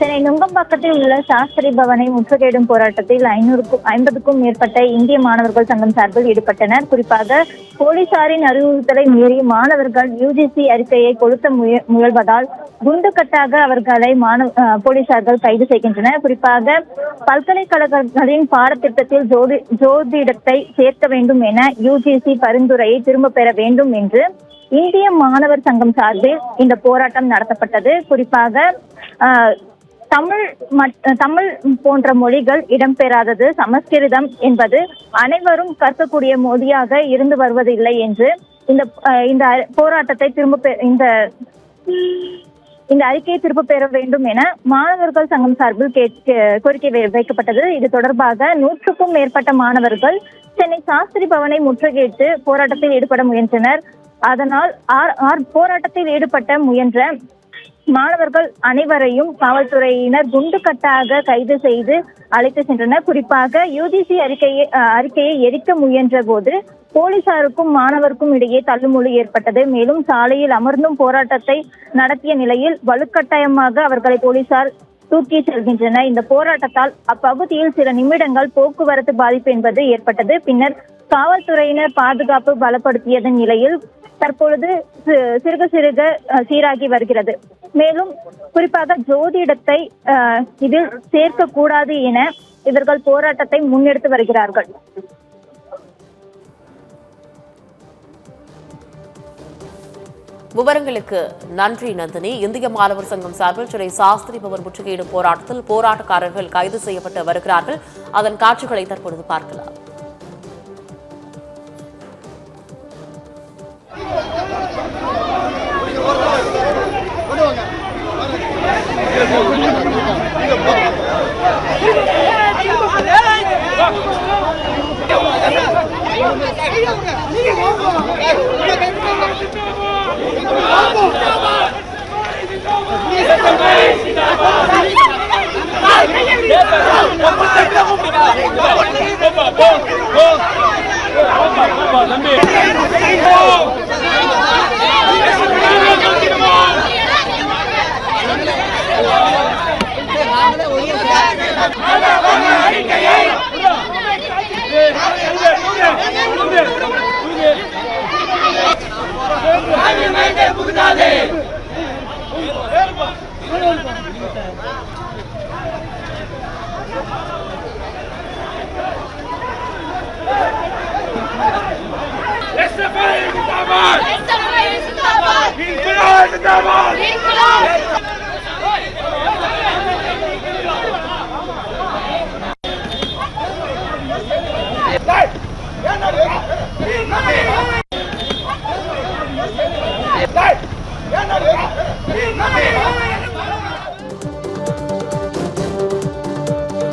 சென்னை நுங்கம்பாக்கத்தில் உள்ள சாஸ்திரி பவனை முற்றுகையிடும் போராட்டத்தில் 50க்கும் மேற்பட்ட இந்திய மாணவர்கள் சங்கம் சார்பில் ஈடுபட்டனர். குறிப்பாக போலீசாரின் அறிவுறுத்தலை மீறி மாணவர்கள் யுஜிசி அறிக்கையை கொளுத்த முயல்வதால் குண்டுக்கட்டாக அவர்களை போலீசார்கள் கைது செய்கின்றனர். குறிப்பாக பல்கலைக்கழகங்களின் பாடத்திட்டத்தில் ஜோதிடத்தை சேர்க்க வேண்டும் என யுஜிசி பரிந்துரையை திரும்ப பெற வேண்டும் என்று இந்திய மாணவர் சங்கம் சார்பில் இந்த போராட்டம் நடத்தப்பட்டது. குறிப்பாக தமிழ் போன்ற மொழிகள் இடம்பெறாதது, சமஸ்கிருதம் என்பது அனைவரும் கற்கக்கூடிய மொழியாக இருந்து வருவதில்லை என்று இந்த போராட்டத்தை இந்த அறிக்கையை திரும்ப பெற வேண்டும் என மாணவர்கள் சங்கம் சார்பில் கோரிக்கை வைக்கப்பட்டது. இது தொடர்பாக 100க்கும் மேற்பட்ட மாணவர்கள் சென்னை சாஸ்திரி பவனை முற்றுகையிட்டு போராட்டத்தில் ஈடுபட முயன்றனர். அதனால் போராட்டத்தில் ஈடுபட்ட முயன்ற மாணவர்கள் அனைவரையும் காவல்துறையினர் குண்டுக்கட்டாக கைது செய்து அழைத்து சென்றனர். குறிப்பாக யுஜிசி அறிக்கையை எரிக்க முயன்ற போது போலீசாருக்கும் மாணவருக்கும் இடையே தள்ளுமுள்ளு ஏற்பட்டது. மேலும் சாலையில் அமர்ந்தும் போராட்டத்தை நடத்திய நிலையில் வலுக்கட்டாயமாக அவர்களை போலீசார் தூக்கி செல்கின்றனர். இந்த போராட்டத்தால் அப்பகுதியில் சில நிமிடங்கள் போக்குவரத்து பாதிப்பு என்பது ஏற்பட்டது. பின்னர் காவல்துறையினர் பாதுகாப்பு பலப்படுத்தியதன் நிலையில் தற்பொழுது சிறுக சீராகி வருகிறது. மேலும் குறிப்பாக ஜோதிடத்தை இதில் சேர்க்க கூடாது என இவர்கள் போராட்டத்தை முன்னெடுத்து வருகிறார்கள். விவரங்களுக்கு நன்றி நந்தினி. இந்திய மாணவர் சங்கம் சார்பில் சென்னை சாஸ்திரி பவன் முற்றுகையிடும் போராட்டத்தில் போராட்டக்காரர்கள் கைது செய்யப்பட்டு வருகிறார்கள். அதன் காட்சிகளை தற்பொழுது பார்க்கலாம். İnkılap! İnkılap!